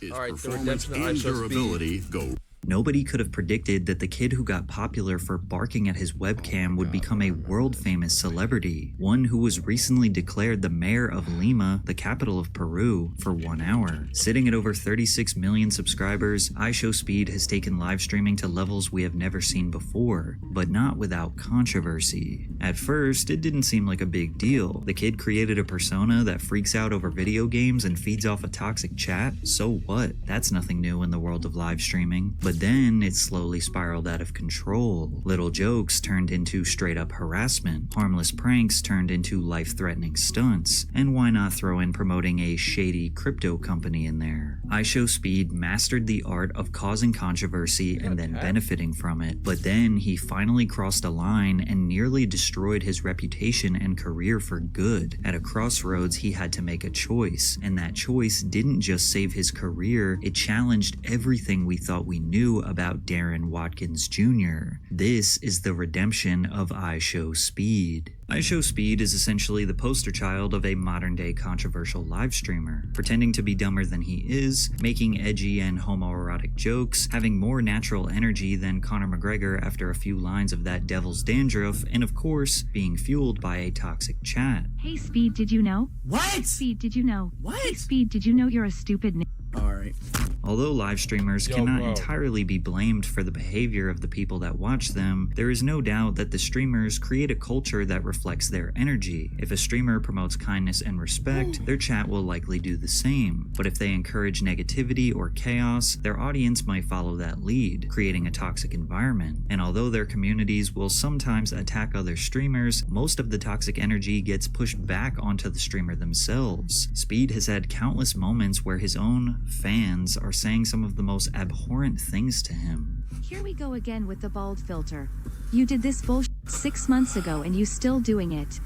is All right, the performance redemption of and iShowSpeed. durability go. Nobody could have predicted that the kid who got popular for barking at his webcam would become a world-famous celebrity, one who was recently declared the mayor of Lima, the capital of Peru, for 1 hour. Sitting at over 36 million subscribers, iShowSpeed has taken live streaming to levels we have never seen before, but not without controversy. At first, it didn't seem like a big deal. The kid created a persona that freaks out over video games and feeds off a toxic chat, so what? That's nothing new in the world of live streaming. But then it slowly spiraled out of control. Little jokes turned into straight up harassment, harmless pranks turned into life-threatening stunts, and why not throw in promoting a shady crypto company in there? iShowSpeed mastered the art of causing controversy and then benefiting from it, but then he finally crossed a line and nearly destroyed his reputation and career for good. At a crossroads, he had to make a choice, and that choice didn't just save his career, it challenged everything we thought we knew about Darren Watkins Jr. This is the redemption of iShowSpeed. iShowSpeed is essentially the poster child of a modern-day controversial live streamer, pretending to be dumber than he is, making edgy and homoerotic jokes, having more natural energy than Conor McGregor after a few lines of that devil's dandruff, and of course, being fueled by a toxic chat. Hey Speed, did you know? What? Speed, did you know? What? Hey Speed, did you know you're a stupid Alright. Although live streamers cannot entirely be blamed for the behavior of the people that watch them, there is no doubt that the streamers create a culture that reflects their energy. If a streamer promotes kindness and respect, their chat will likely do the same. But if they encourage negativity or chaos, their audience might follow that lead, creating a toxic environment. And although their communities will sometimes attack other streamers, most of the toxic energy gets pushed back onto the streamer themselves. Speed has had countless moments where his own fans are saying some of the most abhorrent things to him. Here we go again with the bald filter. You did this bullshit 6 months ago and you still doing it.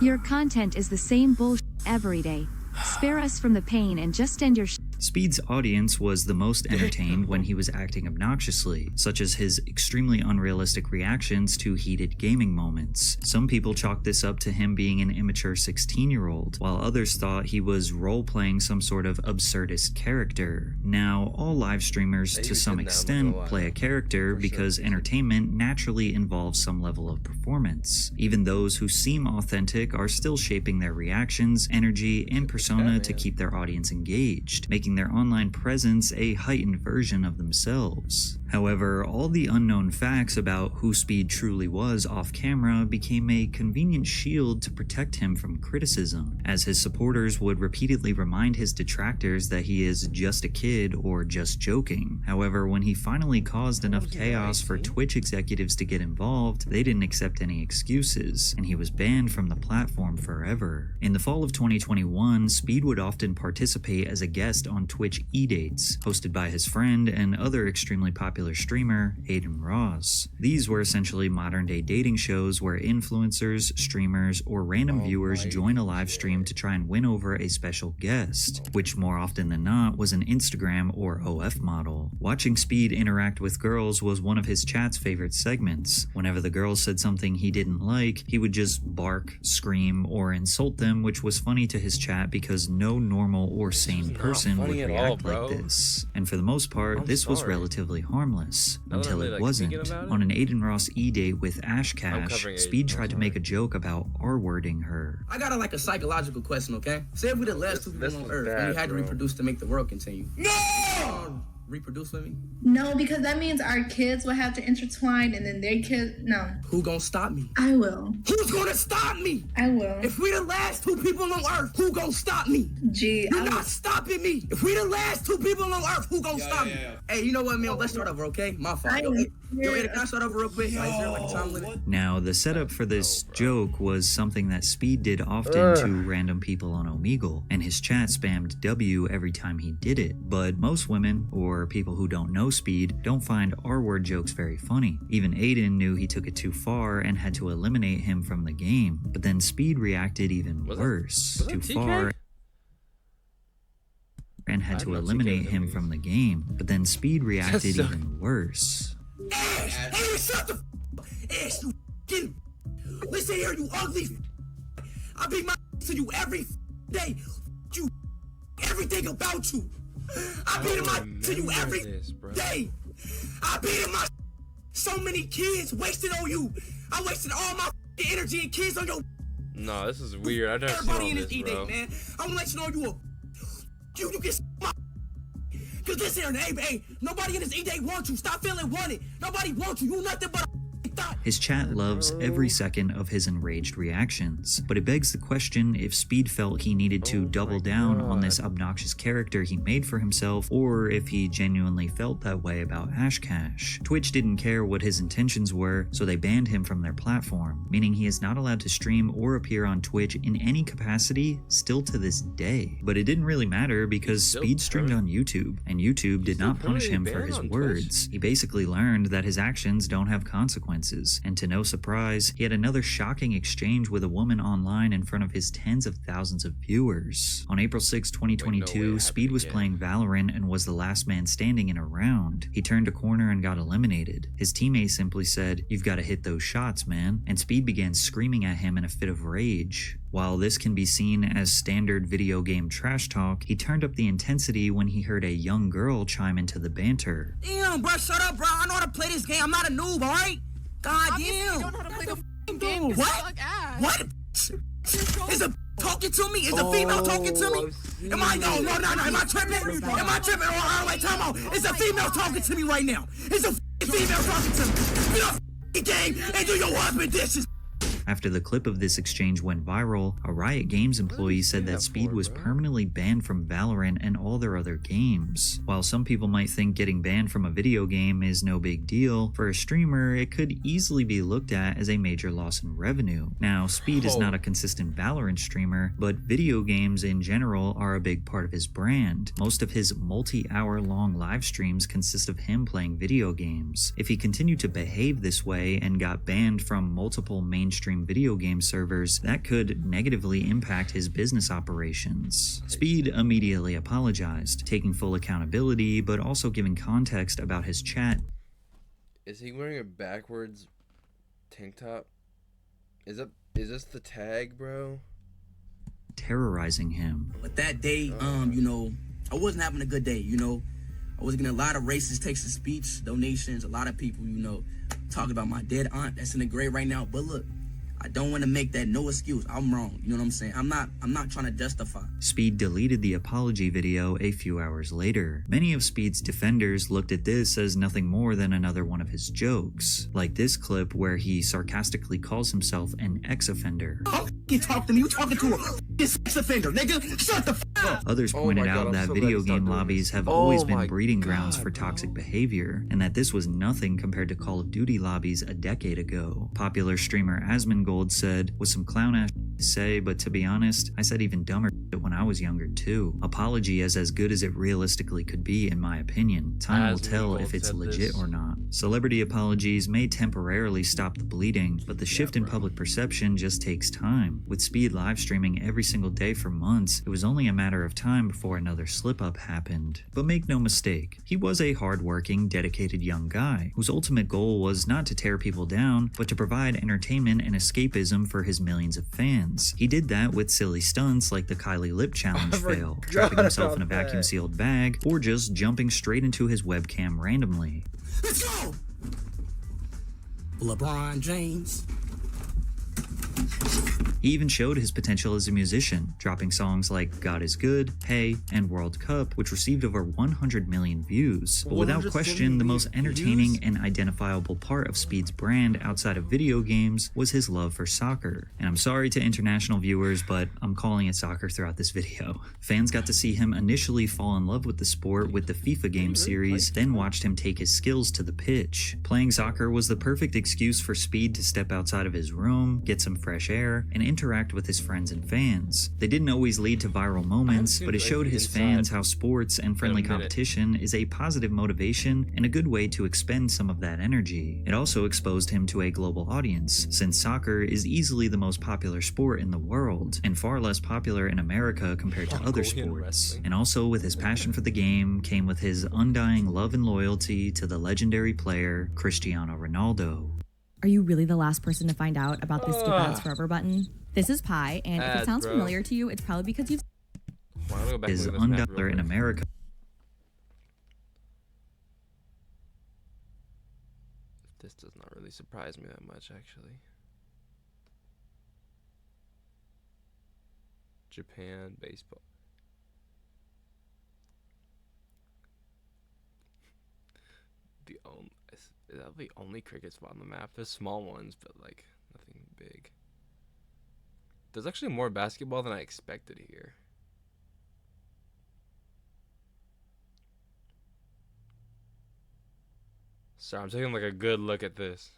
Your content is the same bullshit every day. Spare us from the pain and just end your Speed's audience was the most entertained when he was acting obnoxiously, such as his extremely unrealistic reactions to heated gaming moments. Some people chalked this up to him being an immature 16-year-old, while others thought he was role-playing some sort of absurdist character. Now, all live streamers to some extent play a character because entertainment naturally involves some level of performance. Even those who seem authentic are still shaping their reactions, energy, and persona to keep their audience engaged, making their online presence a heightened version of themselves. However, all the unknown facts about who Speed truly was off camera became a convenient shield to protect him from criticism, as his supporters would repeatedly remind his detractors that he is just a kid or just joking. However, when he finally caused enough chaos for Twitch executives to get involved, they didn't accept any excuses, and he was banned from the platform forever. In the fall of 2021, Speed would often participate as a guest on Twitch E-Dates, hosted by his friend and other extremely popular streamer, Aiden Ross. These were essentially modern-day dating shows where influencers, streamers, or random viewers join a live stream to try and win over a special guest, which more often than not was an Instagram or OF model. Watching Speed interact with girls was one of his chat's favorite segments. Whenever the girls said something he didn't like, he would just bark, scream, or insult them, which was funny to his chat because no normal or sane person would react like this. And for the most part, this was relatively harmless, until it wasn't. On an Aiden Ross E-Date with Ash Cash, Speed tried to make a joke about R-wording her. I got a psychological question, okay? Say if we the last two people on Earth and we had to reproduce to make the world continue. No! Reproduce with me? No, because that means our kids will have to intertwine and then their kids, no. Who gonna stop me? I will. Who's gonna stop me? I will. If we the last two people on Earth, who gonna stop me? Gee, You're not stopping me. If we the last two people on Earth, who gonna stop me? Hey, you know what, man? Let's start over, okay? My fault. Yo, can I start over real quick? Is there like a time limit? Now, the setup for this joke was something that Speed did often to random people on Omegle, and his chat spammed W every time he did it. But most women, or people who don't know Speed, don't find R-word jokes very funny. Even Aiden knew he took it too far and had to eliminate him from the game. But then Speed reacted even worse. Too far and had to eliminate him from the game. But then Speed reacted even worse. Ash! Hey, shut the Ash, you f***ing... Listen here, you ugly I beat my to you every day. You... Everything about you. I beat him to you every day. I beat him so many kids wasted on you. I wasted all my energy and kids on your. No, this is weird. I never seen all this, bro. Man. I want to let you know you get my. Cause this here, hey, nobody in this E-Day wants you. Stop feeling wanted. Nobody wants you. You nothing but a thought. His chat loves every second of his enraged reactions, but it begs the question if Speed felt he needed to double down on this obnoxious character he made for himself, or if he genuinely felt that way about Ashcash. Twitch didn't care what his intentions were, so they banned him from their platform, meaning he is not allowed to stream or appear on Twitch in any capacity still to this day. But it didn't really matter because Speed streamed on YouTube, and YouTube did not punish him for his words. He basically learned that his actions don't have consequences, and to no surprise, he had another shocking exchange with a woman online in front of his tens of thousands of viewers. On April 6, 2022, Speed was playing Valorant and was the last man standing in a round. He turned a corner and got eliminated. His teammate simply said, "You've got to hit those shots, man," and Speed began screaming at him in a fit of rage. While this can be seen as standard video game trash talk, he turned up the intensity when he heard a young girl chime into the banter. Damn, bro, shut up, bro. I know how to play this game. I'm not a noob, all right? God damn. You don't know how to play the f***ing game. What? What? Is a talking to me? Is a female talking to me? Am I? No. Am I tripping? Am I tripping? Oh, wait, time out. Is a female talking to me right now? Is a female talking to me? Get off the game and do your husband dishes. After the clip of this exchange went viral, a Riot Games employee said that Speed was permanently banned from Valorant and all their other games. While some people might think getting banned from a video game is no big deal, for a streamer it could easily be looked at as a major loss in revenue. Now, Speed is not a consistent Valorant streamer, but video games in general are a big part of his brand. Most of his multi-hour long live streams consist of him playing video games. If he continued to behave this way and got banned from multiple mainstream video game servers, that could negatively impact his business operations. Speed immediately apologized, taking full accountability, but also giving context about his chat. Is he wearing a backwards tank top? Is this the tag, bro? Terrorizing him. But that day, I wasn't having a good day, I was getting a lot of racist text-to-speech donations, a lot of people, talking about my dead aunt that's in the grave right now. But look, I don't want to make that no excuse. I'm wrong. You know what I'm saying? I'm not trying to justify. Speed deleted the apology video a few hours later. Many of Speed's defenders looked at this as nothing more than another one of his jokes, like this clip where he sarcastically calls himself an ex-offender. You talk to me. You talking to a ex-offender, nigga? Shut the f up. Others pointed out that video game lobbies have always been breeding grounds for toxic behavior, and that this was nothing compared to Call of Duty lobbies a decade ago. Popular streamer Asmongold said, "With some clown ass to say, but to be honest, I said even dumber when I was younger too. Apology is as good as it realistically could be in my opinion. Time will tell if it's legit or not. Celebrity apologies may temporarily stop the bleeding, but the shift in public perception just takes time. With Speed live streaming every single day for months, it was only a matter of time before another slip-up happened. But make no mistake, he was a hard-working, dedicated young guy, whose ultimate goal was not to tear people down, but to provide entertainment and escapism for his millions of fans. He did that with silly stunts like the Kylie Lip Challenge fail, trapping himself in a vacuum-sealed bag, or just jumping straight into his webcam randomly. Let's go! LeBron James. He even showed his potential as a musician, dropping songs like God is Good, Hey, and World Cup, which received over 100 million views. But without question, the most entertaining and identifiable part of Speed's brand outside of video games was his love for soccer. And I'm sorry to international viewers, but I'm calling it soccer throughout this video. Fans got to see him initially fall in love with the sport with the FIFA game series, then watched him take his skills to the pitch. Playing soccer was the perfect excuse for Speed to step outside of his room, get some fresh air, and interact with his friends and fans. They didn't always lead to viral moments, but it showed his fans how sports and friendly competition is a positive motivation and a good way to expend some of that energy. It also exposed him to a global audience, since soccer is easily the most popular sport in the world, and far less popular in America compared to other sports. And also with his passion for the game came with his undying love and loyalty to the legendary player Cristiano Ronaldo. Are you really the last person to find out about this Skip Ads Forever button? This is Pi, and if it sounds familiar to you, it's probably because you've... Is unpopular in America. This does not really surprise me that much, actually. Japan baseball. Is that the only cricket spot on the map? There's small ones, but like nothing big. There's actually more basketball than I expected here. Sorry, I'm taking like a good look at this.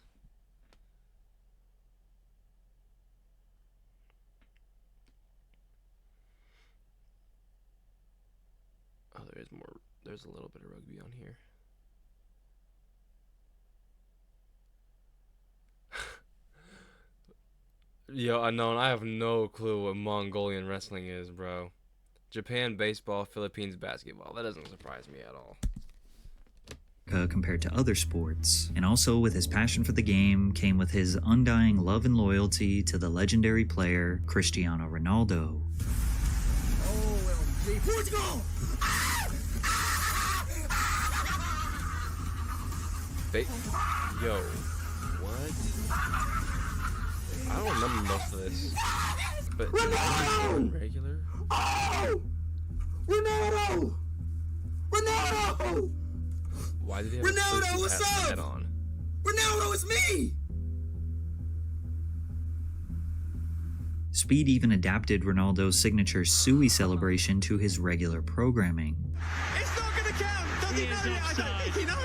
Oh, there is more. There's a little bit of rugby on here. Yo, unknown, I have no clue what Mongolian wrestling is, bro. Japan baseball, Philippines basketball. That doesn't surprise me at all. Compared to other sports. And also with his passion for the game came with his undying love and loyalty to the legendary player Cristiano Ronaldo. OMG, Portugal! Yo, what? I don't remember most of this. But Ronaldo! Regular? Oh! Ronaldo! Ronaldo! Why did he have Ronaldo, a what's up? head on? Ronaldo, it's me! Speed even adapted Ronaldo's signature Sui celebration to his regular programming. It's not gonna count! Does he know? He knows!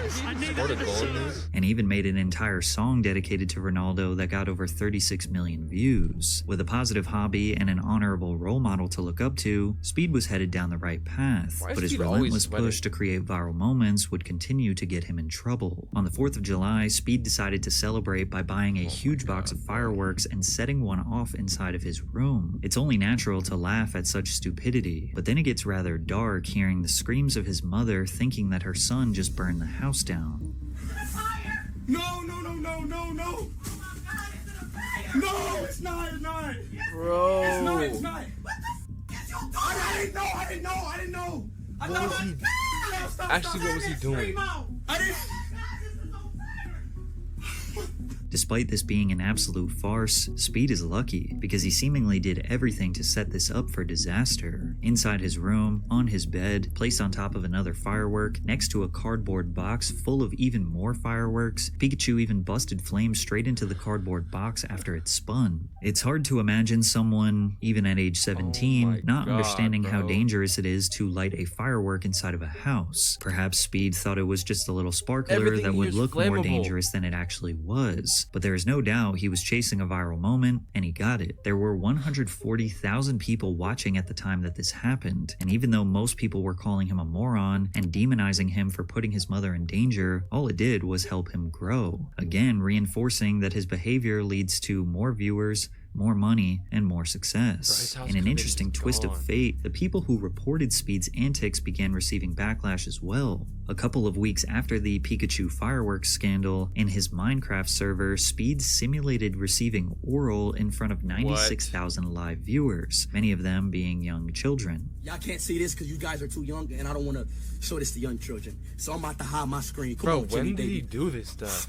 Scored a goal in this? And even made an entire song dedicated to Ronaldo that got over 36 million views. With a positive hobby and an honorable role model to look up to, Speed was headed down the right path, Why is but his Speed always relentless sweating? push to create viral moments would continue to get him in trouble. On the 4th of July, Speed decided to celebrate by buying a huge box of fireworks and setting one off inside of his room. It's only natural to laugh at such stupidity, but then it gets rather dark hearing the screams of his mother thinking that her son just burned the house down. No, no, no, no, no, no! No, it's not, it's not! Bro! It's not, it's not! I didn't know, I didn't know, I didn't know! I What was he... Actually, what was he doing? I didn't... Despite this being an absolute farce, Speed is lucky because he seemingly did everything to set this up for disaster. Inside his room, on his bed, placed on top of another firework, next to a cardboard box full of even more fireworks, Pikachu even busted flames straight into the cardboard box after it spun. It's hard to imagine someone, even at age 17, not understanding how dangerous it is to light a firework inside of a house. Perhaps Speed thought it was just a little sparkler Everything that here would is look more flammable. dangerous than it actually was. But there is no doubt he was chasing a viral moment, and he got it. There were 140,000 people watching at the time that this happened, and even though most people were calling him a moron and demonizing him for putting his mother in danger, all it did was help him grow. Again, reinforcing that his behavior leads to more viewers, more money, and more success. In an interesting twist of fate, the people who reported Speed's antics began receiving backlash as well. A couple of weeks after the Pikachu fireworks scandal, in his Minecraft server, Speed simulated receiving oral in front of 96,000 live viewers, many of them being young children. Y'all can't see this because you guys are too young, and I don't want to show this to young children. So I'm about to hide my screen. Come Bro, on, Jimmy, when did he baby. do this stuff?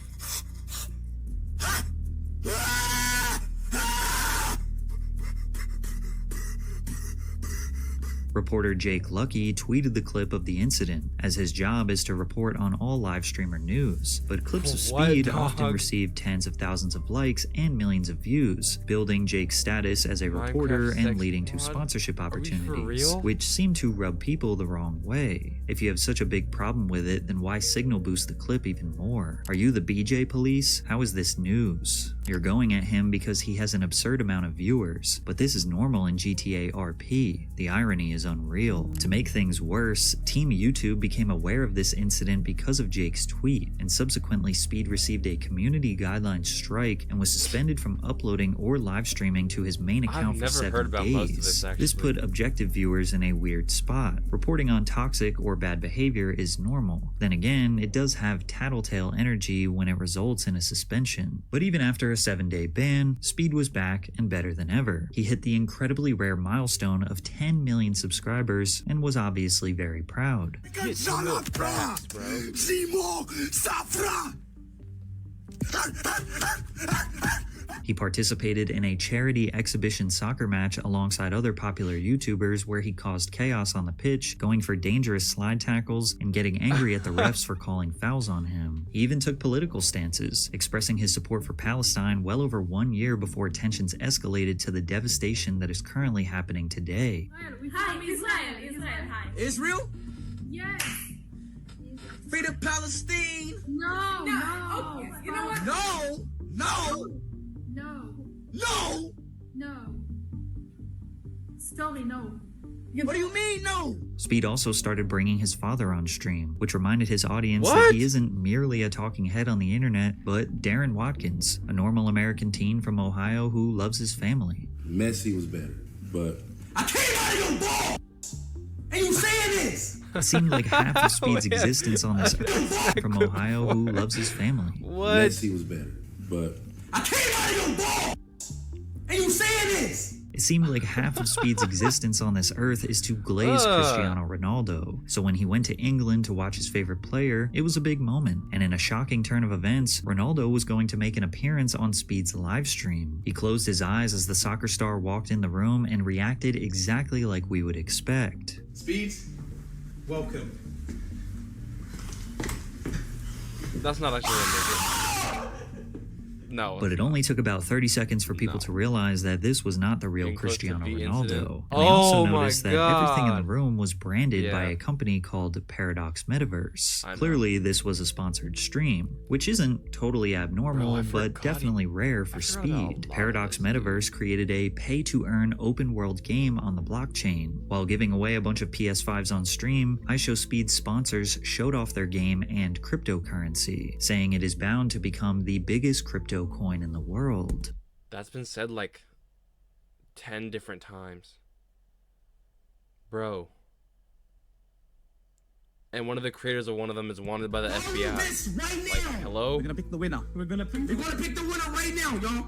Reporter Jake Lucky tweeted the clip of the incident, as his job is to report on all live streamer news. But clips of What, Speed dog? often receive tens of thousands of likes and millions of views, building Jake's status as a reporter Minecraft and sex leading to squad? sponsorship Are we for opportunities, real? which seem to rub people the wrong way. If you have such a big problem with it, then why signal boost the clip even more? Are you the BJ police? How is this news? You're going at him because he has an absurd amount of viewers, but this is normal in GTA RP. The irony is unreal. To make things worse, Team YouTube became aware of this incident because of Jake's tweet, and subsequently Speed received a community guideline strike and was suspended from uploading or live streaming to his main account for never 7 heard about days. most of this, This actually. put objective viewers in a weird spot. Reporting on toxic or bad behavior is normal. Then again, it does have tattletale energy when it results in a suspension. But even after a 7-day ban, Speed was back and better than ever. He hit the incredibly rare milestone of 10 million subscribers and was obviously very proud. He participated in a charity exhibition soccer match alongside other popular YouTubers where he caused chaos on the pitch, going for dangerous slide tackles and getting angry at the refs for calling fouls on him. He even took political stances, expressing his support for Palestine well over 1 year before tensions escalated to the devastation that is currently happening today. Hi, Israel, hi. Israel? Yes. Freedom Palestine! No. Okay. You know what? No! No! No. No! No. Story, no. What do you mean, no? Speed also started bringing his father on stream, which reminded his audience that What? he isn't merely a talking head on the internet, but Darren Watkins, a normal American teen from Ohio who loves his family. Messi was better, but I came out of your balls! And you saying this? It seemed like half of Speed's Wait. existence on this earth from Ohio who loves his family. What? Messi was better, but I came out of your balls! And you saying this? It seemed like half of Speed's existence on this earth is to glaze Cristiano Ronaldo. So when he went to England to watch his favorite player, it was a big moment. And in a shocking turn of events, Ronaldo was going to make an appearance on Speed's live stream. He closed his eyes as the soccer star walked in the room and reacted exactly like we would expect. Speeds, welcome. That's not actually a midget. No. But it only took about 30 seconds for people No. to realize that this was not the real Getting close to Cristiano the Ronaldo. incident. And they also Oh my noticed that everything in the God. room was branded by Yeah. a company called Paradox Metaverse. I know. Clearly, this was a sponsored stream, which isn't totally abnormal, Bro, I but forgot definitely rare for forgot about Speed. a lot of Paradox this, dude. Metaverse created a pay-to-earn open-world game on the blockchain. While giving away a bunch of PS5s on stream, iShowSpeed sponsors showed off their game and cryptocurrency, saying it is bound to become the biggest crypto coin in the world. That's been said like 10 different times. Bro. And one of the creators of one of them is wanted by the FBI. This right Like, now! hello? We're gonna pick the winner. We're gonna pick We're gonna pick the winner right now, y'all.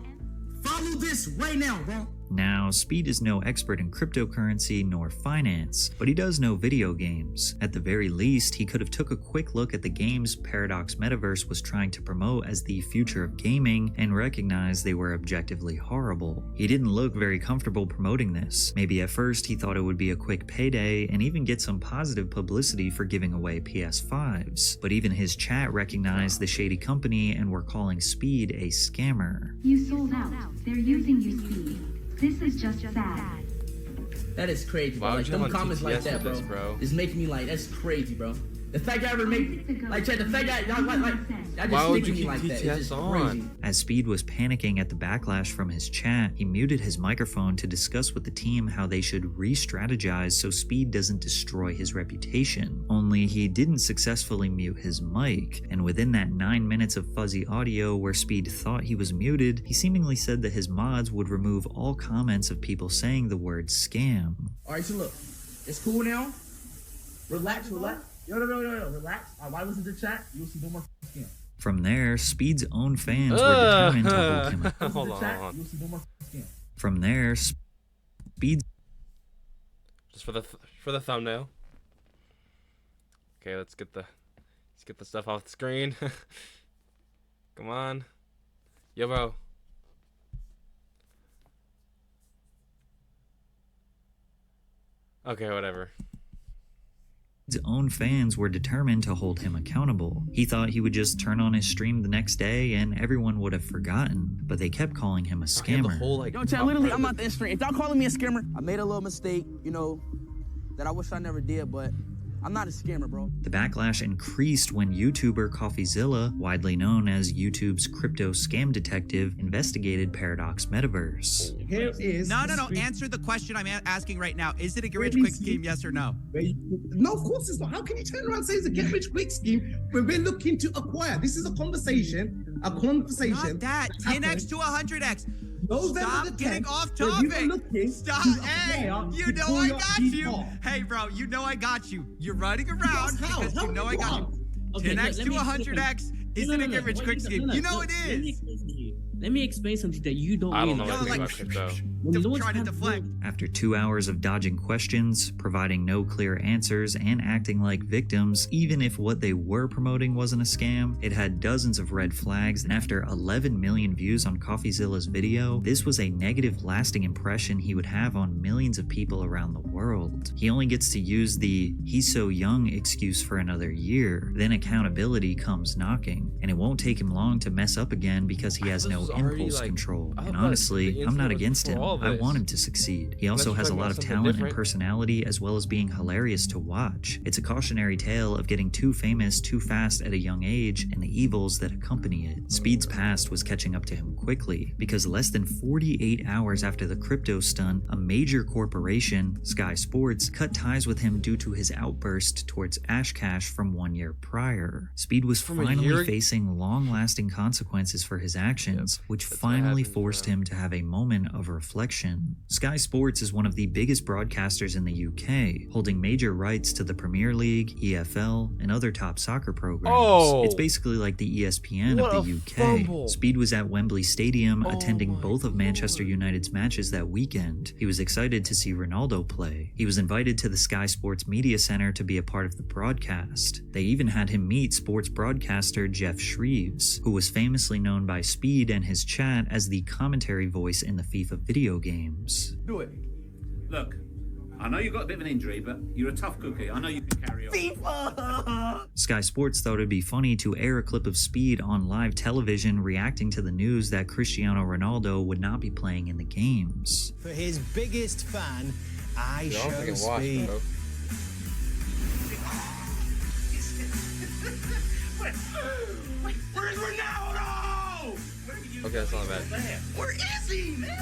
Follow this right now, bro. Now, Speed is no expert in cryptocurrency nor finance, but he does know video games. At the very least, he could have took a quick look at the games Paradox Metaverse was trying to promote as the future of gaming and recognized they were objectively horrible. He didn't look very comfortable promoting this. Maybe at first he thought it would be a quick payday and even get some positive publicity for giving away PS5s, but even his chat recognized the shady company and were calling Speed a scammer. You sold out. They're using you, Speed. This is just sad. That is crazy, bro. Why would Like, you them have on comments like TTS that, with bro. this, bro? It's making me like, that's crazy, bro. The fact I ever make, like, Chad, the fact that y'all like, y'all Why just would thinking you me like keep that. TTS It's just on? crazy. As Speed was panicking at the backlash from his chat, he muted his microphone to discuss with the team how they should re-strategize so Speed doesn't destroy his reputation. Only he didn't successfully mute his mic, and within that 9 minutes of fuzzy audio where Speed thought he was muted, he seemingly said that his mods would remove all comments of people saying the word scam. Alright, so look. It's cool now. Relax. Yo, relax. Why listen to chat? You'll see no more scam. From there, Speed's own fans were determined to hold him. Hold Listen to chat, on. you'll see no more scam. From there, Speed's Just for the thumbnail. Okay, let's get the stuff off the screen. Come on. Yo, bro. Okay, whatever. own fans were determined to hold him accountable. He thought he would just turn on his stream the next day and everyone would have forgotten, but they kept calling him a I had the scammer. whole, like, Yo, Chad, literally, I'm not the instrument. If y'all calling me a scammer, I made a little mistake, you know, that I wish I never did, but I'm not a scammer, bro. The backlash increased when YouTuber CoffeeZilla, widely known as YouTube's crypto scam detective, investigated Paradox Metaverse. Here is No. the Answer the question I'm asking right now. Is it a get rich Let me quick see. scheme? Yes or no? No, of course it's not. How can you turn around and say it's a get rich quick scheme when we're looking to acquire? This is a conversation. Not that. 10x to 100x. November Stop the getting 10th, off when you were topic. looking Stop. to Hey, acquire you to know pull I your got feet you. off. Hey, bro, you know I got you. You're running around How? because How you know I you got are? you. 10x to 100x isn't a get rich quick scheme. You know it Let me is. explain something. Let me explain something that you don't I don't really know Yo, anything like- about crypto. trying to deflect. After 2 hours of dodging questions, providing no clear answers, and acting like victims, even if what they were promoting wasn't a scam, it had dozens of red flags, and after 11 million views on CoffeeZilla's video, this was a negative lasting impression he would have on millions of people around the world. He only gets to use the "he's so young" excuse for another year, then accountability comes knocking, and it won't take him long to mess up again because he has no impulse control. And honestly, I'm not against him. I want him to succeed. He also has a lot of talent and personality, as well as being hilarious to watch. It's a cautionary tale of getting too famous too fast at a young age and the evils that accompany it. Speed's past was catching up to him quickly, because less than 48 hours after the crypto stunt, a major corporation, Sky Sports, cut ties with him due to his outburst towards Ash Cash from 1 year prior. Speed was finally facing long-lasting consequences for his actions, which finally forced him to have a moment of reflection. Sky Sports is one of the biggest broadcasters in the UK, holding major rights to the Premier League, EFL, and other top soccer programs. It's basically like the ESPN of the UK. Speed was at Wembley Stadium attending both of Manchester United's matches that weekend. He was excited to see Ronaldo play. He was invited to the Sky Sports Media Center to be a part of the broadcast. They even had him meet sports broadcaster Jeff Shreves, who was famously known by Speed and his chat as the commentary voice in the FIFA video games. Do it. Look, I know you've got a bit of an injury, but you're a tough cookie. I know you can carry on. FIFA! Sky Sports thought it'd be funny to air a clip of Speed on live television reacting to the news that Cristiano Ronaldo would not be playing in the games. For his biggest fan, iShowSpeed. Where's Ronaldo? Okay, that's not bad. Where is he, man?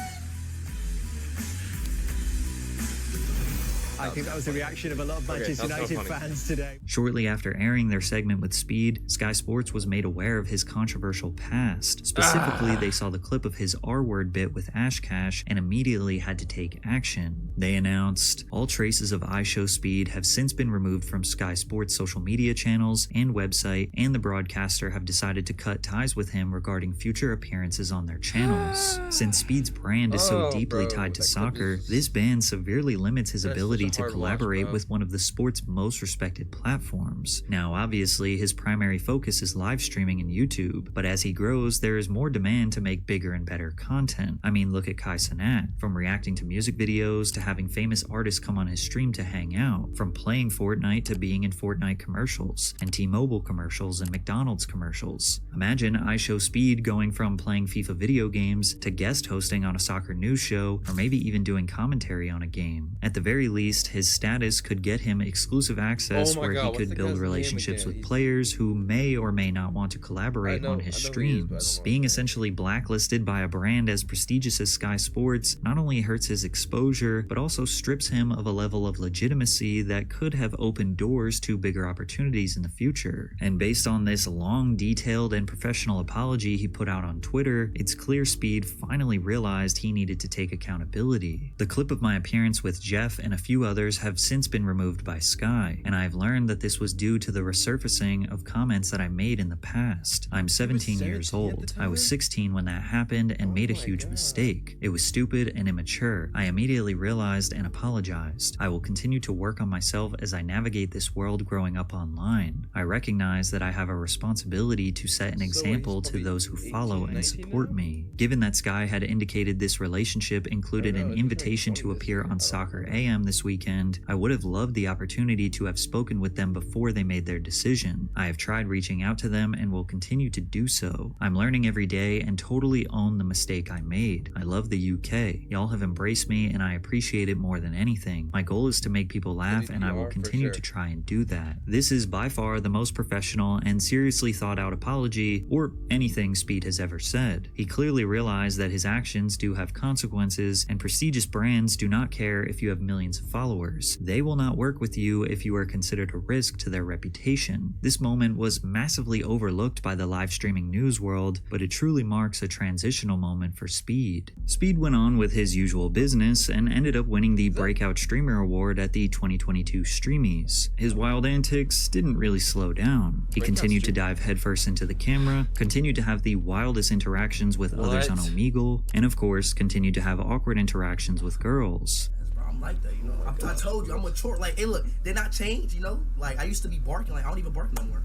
I think that was the reaction of a lot of Manchester United fans today. Shortly after airing their segment with Speed, Sky Sports was made aware of his controversial past. Specifically, they saw the clip of his R-word bit with Ash Cash and immediately had to take action. They announced, "All traces of iShowSpeed have since been removed from Sky Sports' social media channels and website, and the broadcaster have decided to cut ties with him regarding future appearances on their channels. Since Speed's brand is so deeply tied to soccer, this ban severely limits his ability to collaborate with one of the sport's most respected platforms. Now, obviously, his primary focus is live streaming and YouTube, but as he grows, there is more demand to make bigger and better content. I mean, look at Kai Cenat. From reacting to music videos to having famous artists come on his stream to hang out, from playing Fortnite to being in Fortnite commercials, and T-Mobile commercials and McDonald's commercials. Imagine iShowSpeed going from playing FIFA video games to guest hosting on a soccer news show, or maybe even doing commentary on a game. At the very least, his status could get him exclusive access where he could build relationships with players who may or may not want to collaborate on his streams. Being essentially blacklisted by a brand as prestigious as Sky Sports not only hurts his exposure, but also strips him of a level of legitimacy that could have opened doors to bigger opportunities in the future. And based on this long, detailed, and professional apology he put out on Twitter, it's clear Speed finally realized he needed to take accountability. The clip of my appearance with Jeff and a few others have since been removed by Sky, and I've learned that this was due to the resurfacing of comments that I made in the past. I'm 17 years old. I was 16 when that happened and made a huge mistake. It was stupid and immature. I immediately realized and apologized. I will continue to work on myself as I navigate this world growing up online. I recognize that I have a responsibility to set an example to those who follow and support me. Given that Sky had indicated this relationship included an invitation to appear on Soccer AM this weekend, I would have loved the opportunity to have spoken with them before they made their decision. I have tried reaching out to them and will continue to do so. I'm learning every day and totally own the mistake I made. I love the UK. Y'all have embraced me and I appreciate it more than anything. My goal is to make people laugh and I will continue to try and do that. This is by far the most professional and seriously thought out apology or anything Speed has ever said. He clearly realized that his actions do have consequences and prestigious brands do not care if you have millions of followers. followers. They will not work with you if you are considered a risk to their reputation. This moment was massively overlooked by the live streaming news world, but it truly marks a transitional moment for Speed. Speed went on with his usual business and ended up winning the Breakout Streamer Award at the 2022 Streamies. His wild antics didn't really slow down. He continued to dive headfirst into the camera, continued to have the wildest interactions with others on Omegle, and of course, continued to have awkward interactions with girls. I'm like that, you know. I told you, I'm mature. Like, hey, look, did not change, you know. Like, I used to be barking. Like, I don't even bark no more.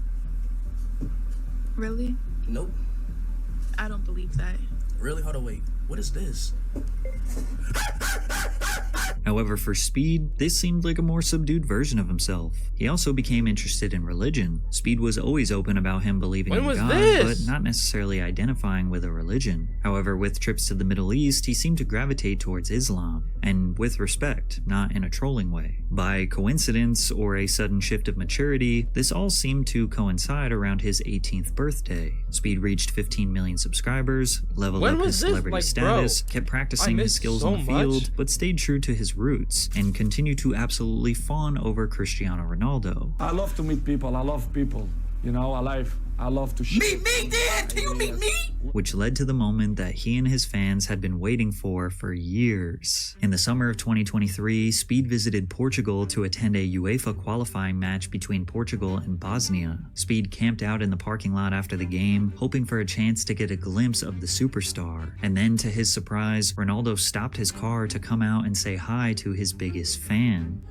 Really? Nope. I don't believe that. Really? Hold on, wait. What is this? However, for Speed, this seemed like a more subdued version of himself. He also became interested in religion. Speed was always open about him believing in God, but not necessarily identifying with a religion. However, with trips to the Middle East, he seemed to gravitate towards Islam, and with respect, not in a trolling way. By coincidence or a sudden shift of maturity, this all seemed to coincide around his 18th birthday. Speed reached 15 million subscribers, leveled up his celebrity status, kept practicing his skills in the field, but stayed true to his roots, and continued to absolutely fawn over Cristiano Ronaldo. I love to meet people, I love people, you know, I love to meet me, Dad! Can you meet me? Which led to the moment that he and his fans had been waiting for years. In the summer of 2023, Speed visited Portugal to attend a UEFA qualifying match between Portugal and Bosnia. Speed camped out in the parking lot after the game, hoping for a chance to get a glimpse of the superstar. And then, to his surprise, Ronaldo stopped his car to come out and say hi to his biggest fan.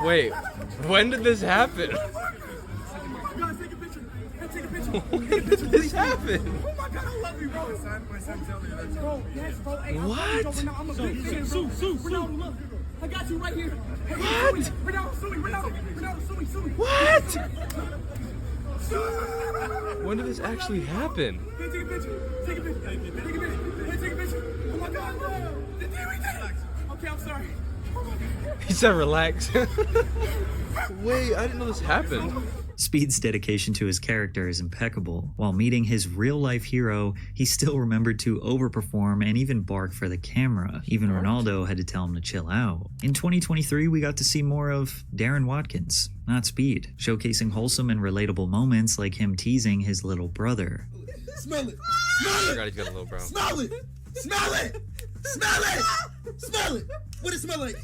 Wait, when did this happen? When did this happen? Oh my god, I love you, bro. My son tell me that. Bro, yes, bro. Hey, what? I'm a big fan, bro. Ronaldo, look. I got you right here. What? Ronaldo, sue me. What? When did this actually happen? Hey, take a picture. Take a picture. Oh my god, bro. Okay, I'm sorry. He said relax. Wait, I didn't know this happened. Speed's dedication to his character is impeccable. While meeting his real-life hero, he still remembered to overperform and even bark for the camera. Even Ronaldo had to tell him to chill out. In 2023, we got to see more of Darren Watkins, not Speed, showcasing wholesome and relatable moments like him teasing his little brother. Smell it. I forgot he's got a little bro. Smell it. What does it smell like?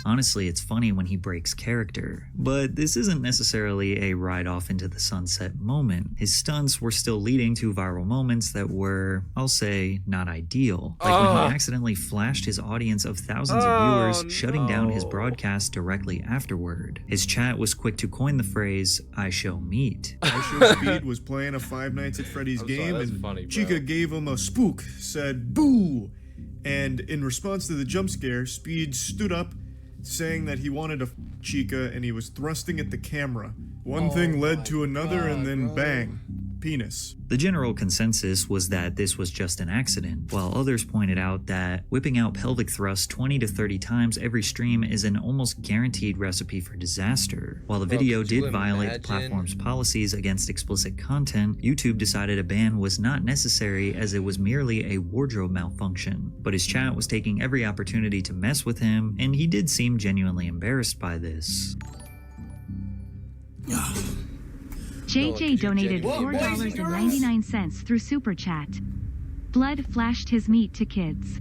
Honestly, it's funny when he breaks character, but this isn't necessarily a ride off into the sunset moment. His stunts were still leading to viral moments that were, I'll say, not ideal. Like when he accidentally flashed his audience of thousands of viewers, shutting down his broadcast directly afterward. His chat was quick to coin the phrase, "I show meat." iShowSpeed was playing a Five Nights at Freddy's game, and Chica gave him a spook, said boo, and in response to the jump scare, Speed stood up saying that he wanted to Chica and he was thrusting at the camera. One thing led to another and then bang, penis. The general consensus was that this was just an accident, while others pointed out that whipping out pelvic thrusts 20 to 30 times every stream is an almost guaranteed recipe for disaster. While the video did violate the platform's policies against explicit content, YouTube decided a ban was not necessary as it was merely a wardrobe malfunction. But his chat was taking every opportunity to mess with him, and he did seem genuinely embarrassed by this. JJ donated $4.99 through Super Chat. Blood flashed his meat to kids.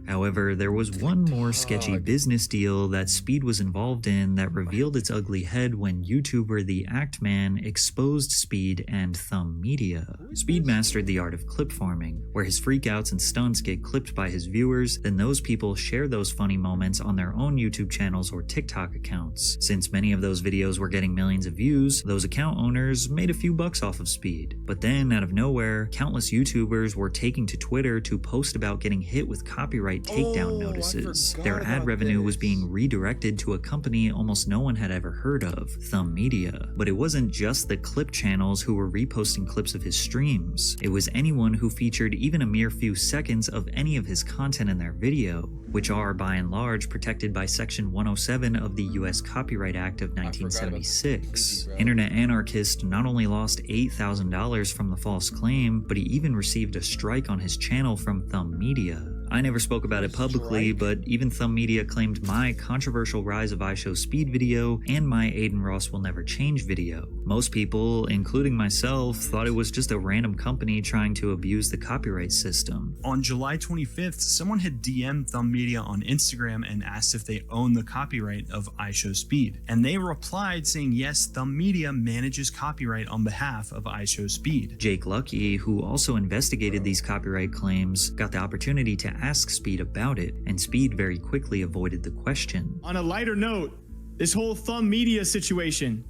However, there was one more sketchy business deal that Speed was involved in that revealed its ugly head when YouTuber The Act Man exposed Speed and Thumb Media. Speed mastered the art of clip farming, where his freakouts and stunts get clipped by his viewers, then those people share those funny moments on their own YouTube channels or TikTok accounts. Since many of those videos were getting millions of views, those account owners made a few bucks off of Speed. But then, out of nowhere, countless YouTubers were taking to Twitter to post about getting hit with copyright copyright takedown notices. Their ad revenue was being redirected to a company almost no one had ever heard of, Thumb Media. But it wasn't just the clip channels who were reposting clips of his streams. It was anyone who featured even a mere few seconds of any of his content in their video, which are by and large protected by Section 107 of the US Copyright Act of 1976. Internet anarchist not only lost $8,000 from the false claim, but he even received a strike on his channel from Thumb Media. I never spoke about it publicly, but even Thumb Media claimed my controversial Rise of iShowSpeed video and my Aiden Ross Will Never Change video. Most people, including myself, thought it was just a random company trying to abuse the copyright system. On July 25th, someone had DM'd Thumb Media on Instagram and asked if they own the copyright of iShowSpeed. And they replied saying yes, Thumb Media manages copyright on behalf of iShowSpeed. Jake Lucky, who also investigated these copyright claims, got the opportunity to ask Speed about it, and Speed very quickly avoided the question. On a lighter note, this whole Thumb Media situation.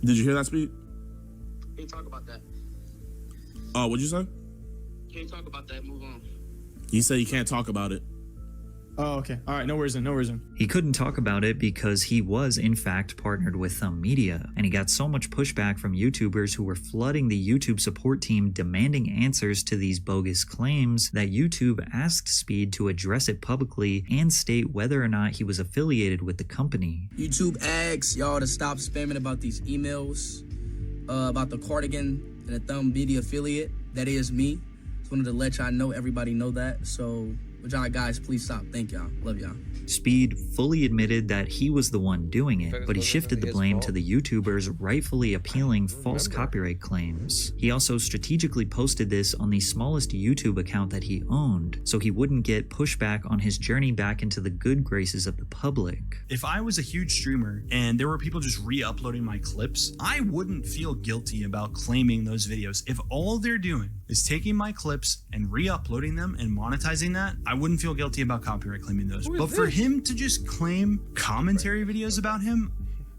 Did you hear that, Speed? Can you talk about that? What'd you say? Can you talk about that? Move on. He said you can't talk about it. Oh, okay. All right, no worries then, no worries then. He couldn't talk about it because he was in fact partnered with Thumb Media, and he got so much pushback from YouTubers who were flooding the YouTube support team demanding answers to these bogus claims that YouTube asked Speed to address it publicly and state whether or not he was affiliated with the company. YouTube asks y'all to stop spamming about these emails, about the cardigan and the Thumb Media affiliate. That is me. Just wanted to let y'all know, everybody know that. So, would y'all guys please stop? Thank y'all. Love y'all. Speed fully admitted that he was the one doing it, but he shifted the blame to the YouTubers rightfully appealing false copyright claims. He also strategically posted this on the smallest YouTube account that he owned, so he wouldn't get pushback on his journey back into the good graces of the public. If I was a huge streamer and there were people just re-uploading my clips, I wouldn't feel guilty about claiming those videos. If all they're doing is taking my clips and re-uploading them and monetizing that, I wouldn't feel guilty about copyright claiming those. But for him to just claim commentary videos about him,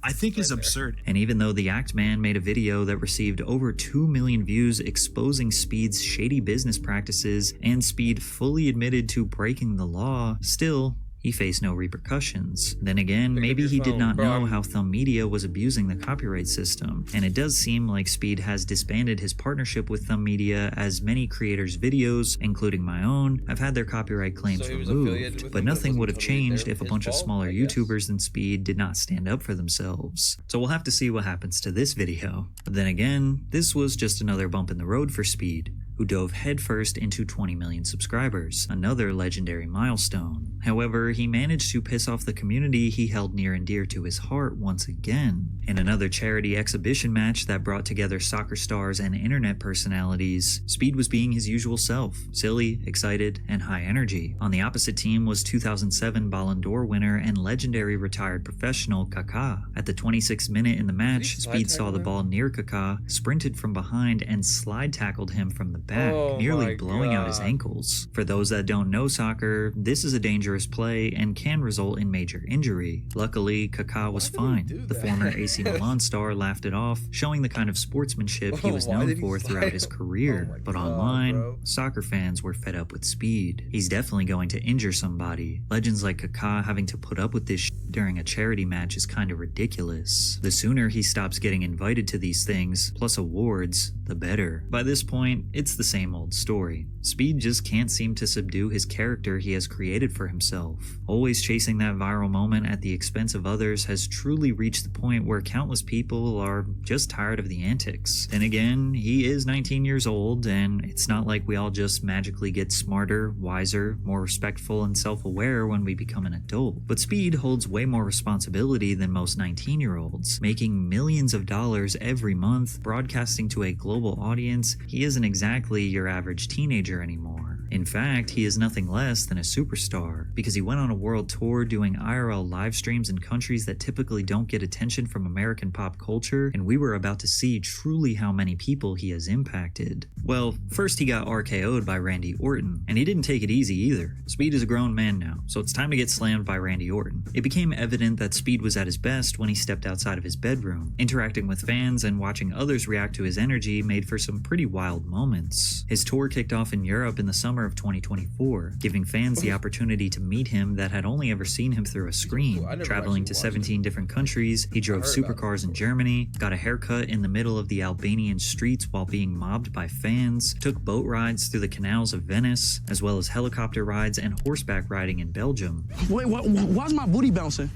I think is absurd. And even though the Act Man made a video that received over 2 million views exposing Speed's shady business practices, and Speed fully admitted to breaking the law, still, he faced no repercussions. Then again, maybe he did not know how Thumb Media was abusing the copyright system, and it does seem like Speed has disbanded his partnership with Thumb Media, as many creators' videos, including my own, have had their copyright claims removed. But nothing would have changed if a bunch of smaller YouTubers than Speed did not stand up for themselves. So we'll have to see what happens to this video. But then again, this was just another bump in the road for Speed, who dove headfirst into 20 million subscribers, another legendary milestone. However, he managed to piss off the community he held near and dear to his heart once again. In another charity exhibition match that brought together soccer stars and internet personalities, Speed was being his usual self, silly, excited, and high energy. On the opposite team was 2007 Ballon d'Or winner and legendary retired professional Kaká. At the 26th minute in the match, Speed saw the ball near Kaká, sprinted from behind, and slide tackled him from the back, nearly blowing out his ankles. For those that don't know soccer, this is a dangerous play and can result in major injury. Luckily, Kaká was fine. The former AC Milan star laughed it off, showing the kind of sportsmanship he was known for throughout his career. But online, soccer fans were fed up with Speed. He's definitely going to injure somebody. Legends like Kaká having to put up with this during a charity match is kinda ridiculous. The sooner he stops getting invited to these things, plus awards, the better. By this point, it's the same old story. Speed just can't seem to subdue his character he has created for himself. Always chasing that viral moment at the expense of others has truly reached the point where countless people are just tired of the antics. Then again, he is 19 years old, and it's not like we all just magically get smarter, wiser, more respectful, and self-aware when we become an adult. But Speed holds way more responsibility than most 19-year-olds. Making millions of dollars every month, broadcasting to a global audience, he isn't exactly your average teenager anymore. In fact, he is nothing less than a superstar, because he went on a world tour doing IRL live streams in countries that typically don't get attention from American pop culture, and we were about to see truly how many people he has impacted. Well, first he got RKO'd by Randy Orton, and he didn't take it easy either. Speed is a grown man now, so it's time to get slammed by Randy Orton. It became evident that Speed was at his best when he stepped outside of his bedroom. Interacting with fans and watching others react to his energy made for some pretty wild moments. His tour kicked off in Europe in the summer of 2024, giving fans the opportunity to meet him that had only ever seen him through a screen. Traveling to 17 different countries, he drove supercars in Germany, got a haircut in the middle of the Albanian streets while being mobbed by fans, took boat rides through the canals of Venice, as well as helicopter rides and horseback riding in Belgium. Wait, why's my booty bouncing?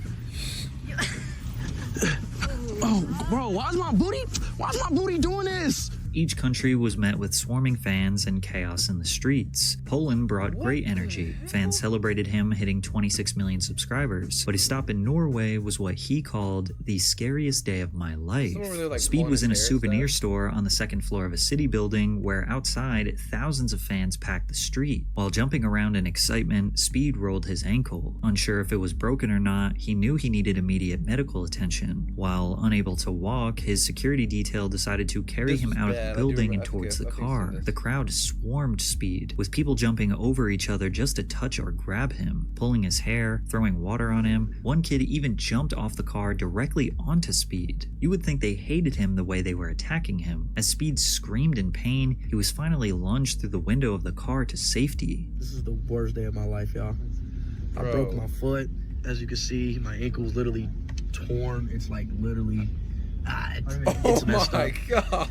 Oh, bro, why's my booty doing this? Each country was met with swarming fans and chaos in the streets. Poland brought great energy. Fans celebrated him hitting 26 million subscribers, but his stop in Norway was what he called the scariest day of my life. Speed was in a souvenir store on the second floor of a city building where outside thousands of fans packed the street. While jumping around in excitement, Speed rolled his ankle. Unsure if it was broken or not, he knew he needed immediate medical attention. While unable to walk, his security detail decided to carry him out of the building and towards the car. The crowd swarmed Speed, with people jumping over each other just to touch or grab him, pulling his hair, throwing water on him. One kid even jumped off the car directly onto Speed. You would think they hated him the way they were attacking him. As Speed screamed in pain, he was finally lunged through the window of the car to safety. This is the worst day of my life, y'all. I broke my foot. As you can see, my ankle's literally torn. It's like literally... it's messed up.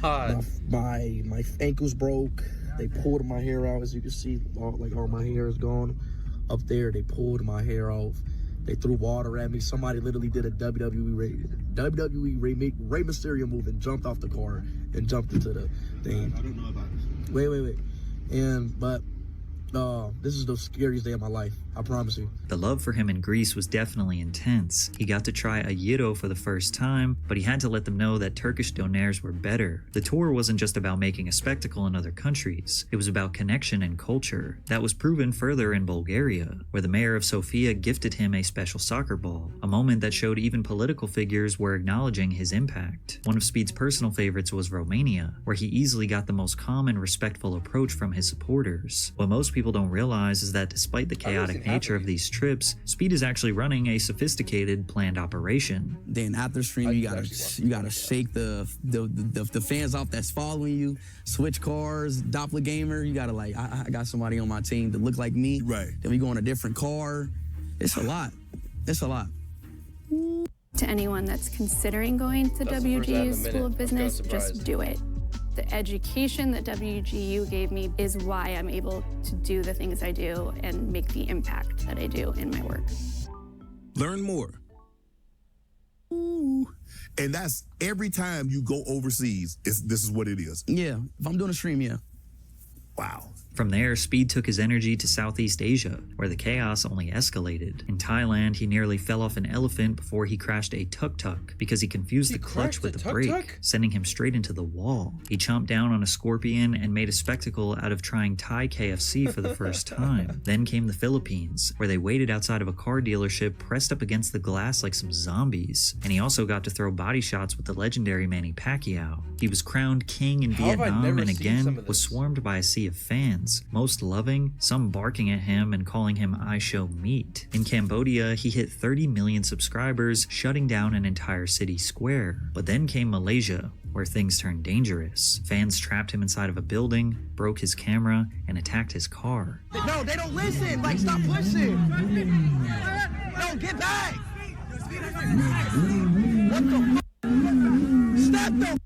God. My ankles broke. They pulled my hair out, as you can see. All my hair is gone. Up there, they pulled my hair off. They threw water at me. Somebody literally did a WWE Rey Mysterio move and jumped off the car and jumped into the thing. I don't know about this. Wait. But this is the scariest day of my life. I promise you. The love for him in Greece was definitely intense. He got to try a gyro for the first time, but he had to let them know that Turkish donairs were better. The tour wasn't just about making a spectacle in other countries. It was about connection and culture. That was proven further in Bulgaria, where the mayor of Sofia gifted him a special soccer ball, a moment that showed even political figures were acknowledging his impact. One of Speed's personal favorites was Romania, where he easily got the most calm and respectful approach from his supporters. What most people don't realize is that despite the chaotic nature of these trips, Speed is actually running a sophisticated, planned operation. Then after stream, you gotta shake the fans off that's following you, switch cars, doppelganger. You gotta I got somebody on my team that look like me. Right. Then we go in a different car. It's a lot. It's a lot. To anyone that's considering going to WGU's School of Business, just do it. The education that WGU gave me is why I'm able to do the things I do and make the impact that I do in my work. Learn more. Ooh. And that's every time you go overseas, this is what it is. Yeah, if I'm doing a stream, yeah. Wow. From there, Speed took his energy to Southeast Asia, where the chaos only escalated. In Thailand, he nearly fell off an elephant before he crashed a tuk-tuk because he confused the clutch with the brake, sending him straight into the wall. He chomped down on a scorpion and made a spectacle out of trying Thai KFC for the first time. Then came the Philippines, where they waited outside of a car dealership pressed up against the glass like some zombies. And he also got to throw body shots with the legendary Manny Pacquiao. He was crowned king in Vietnam and again was swarmed by a sea of fans, most loving, some barking at him and calling him iShowSpeed. In Cambodia, he hit 30 million subscribers, shutting down an entire city square. But then came Malaysia, where things turned dangerous. Fans trapped him inside of a building, broke his camera, and attacked his car. No, they don't listen. Stop pushing. No, get back. What the f? Step the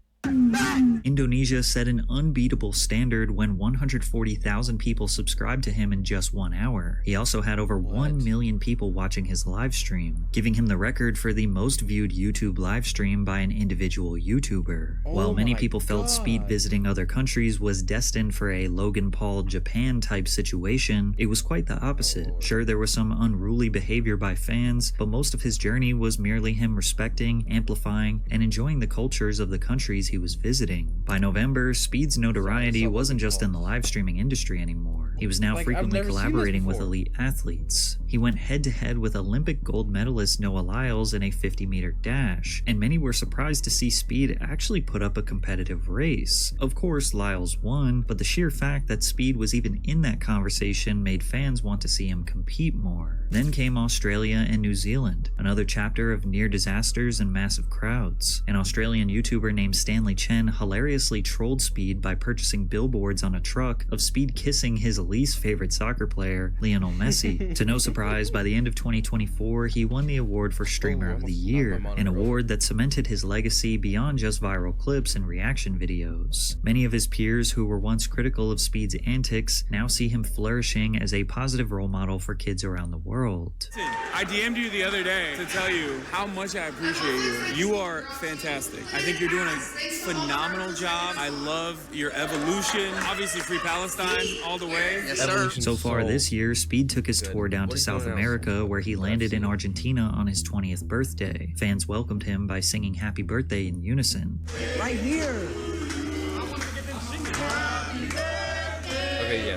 back. Indonesia set an unbeatable standard when 140,000 people subscribed to him in just 1 hour. He also had over 1 million people watching his live stream, giving him the record for the most viewed YouTube live stream by an individual YouTuber. While many people felt Speed visiting other countries was destined for a Logan Paul Japan type situation, it was quite the opposite. Sure, there was some unruly behavior by fans, but most of his journey was merely him respecting, amplifying, and enjoying the cultures of the countries he was visiting. By November, Speed's notoriety wasn't just in the live streaming industry anymore. He He was now Like, I've frequently never seen this collaborating with before. elite athletes. He went head-to-head with Olympic gold medalist Noah Lyles in a 50-meter dash, and many were surprised to see Speed actually put up a competitive race. Of course, Lyles won, but the sheer fact that Speed was even in that conversation made fans want to see him compete more. Then came Australia and New Zealand, another chapter of near disasters and massive crowds. An Australian YouTuber named Stanley Chen hilariously trolled Speed by purchasing billboards on a truck of Speed kissing his least favorite soccer player, Lionel Messi. To no surprise, by the end of 2024, he won the award for Streamer of the Year, an award that cemented his legacy beyond just viral clips and reaction videos. Many of his peers who were once critical of Speed's antics now see him flourishing as a positive role model for kids around the world. I DM'd you the other day to tell you how much I appreciate you. You are fantastic. I think you're doing a phenomenal job. I love your evolution. Obviously, Free Palestine all the way. Yes, sir. So far this year, Speed took his tour down to South America, where he landed in Argentina on his 20th birthday. Fans welcomed him by singing Happy Birthday in unison. Right here. Okay, yeah.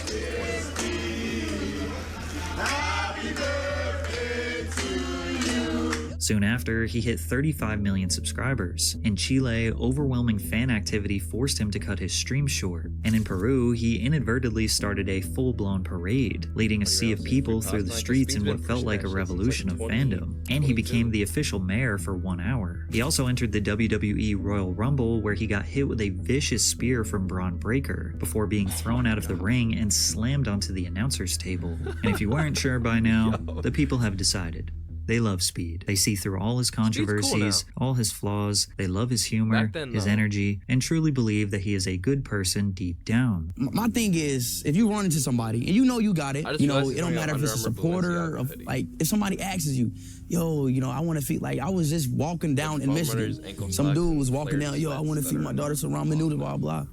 Soon after, he hit 35 million subscribers. In Chile, overwhelming fan activity forced him to cut his stream short. And in Peru, he inadvertently started a full-blown parade, leading a sea of people through the streets in what felt like a revolution of fandom. And he became the official mayor for 1 hour. He also entered the WWE Royal Rumble, where he got hit with a vicious spear from Braun Breaker, before being thrown out of the ring and slammed onto the announcer's table. And if you weren't sure by now, the people have decided. They love Speed. They see through all his controversies, all his flaws. They love his humor, his energy, and truly believe that he is a good person deep down. My thing is, if you run into somebody and you know you got it, you know, it don't matter if it's a supporter of, like, if somebody asks you, yo, you know, I want to feed, like, I was just walking down in Michigan. Some dude was walking down, yo, I want to feed my daughter some ramen noodles, blah, blah.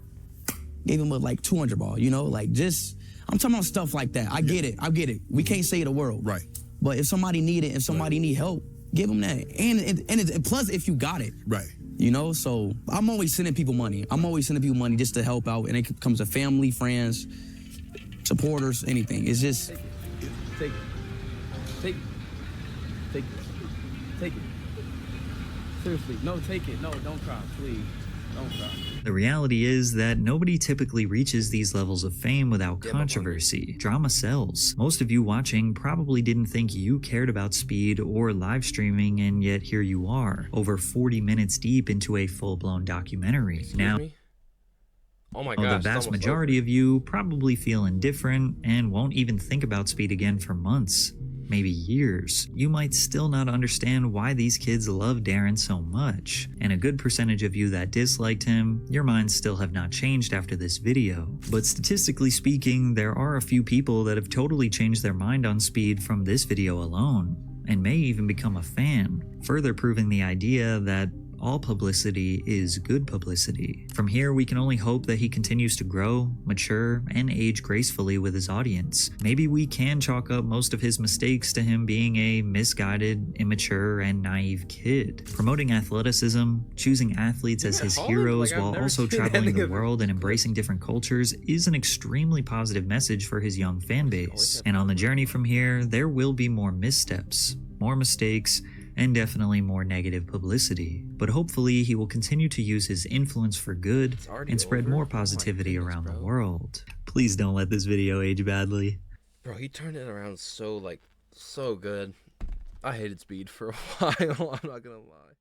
Gave him a, like, 200 ball, you know, like, just, I'm talking about stuff like that. I get it. We can't save the world. Right. But if somebody need it, if somebody need help, give them that. And plus, if you got it. Right. You know, so I'm always sending people money. I'm always sending people money just to help out. And it comes to family, friends, supporters, anything. It's just... Take it. Take it. Seriously, no, take it. No, don't cry, please. Don't cry. The reality is that nobody typically reaches these levels of fame without controversy. Drama sells. Most of you watching probably didn't think you cared about Speed or live streaming, and yet here you are, over 40 minutes deep into a full-blown documentary. Now, Oh my while gosh, the it's vast almost majority of you probably feel indifferent and won't even think about Speed again for months, maybe years, you might still not understand why these kids love Darren so much. And a good percentage of you that disliked him, your minds still have not changed after this video. But statistically speaking, there are a few people that have totally changed their mind on Speed from this video alone, and may even become a fan, further proving the idea that all publicity is good publicity. From here, we can only hope that he continues to grow, mature, and age gracefully with his audience. Maybe we can chalk up most of his mistakes to him being a misguided, immature, and naive kid. Promoting athleticism, choosing athletes as his heroes while also traveling the world and embracing different cultures is an extremely positive message for his young fan base. And on the journey from here, there will be more missteps, more mistakes, and definitely more negative publicity. But hopefully he will continue to use his influence for good and spread more positivity around the world. Please don't let this video age badly. Bro, he turned it around so good. I hated Speed for a while, I'm not gonna lie.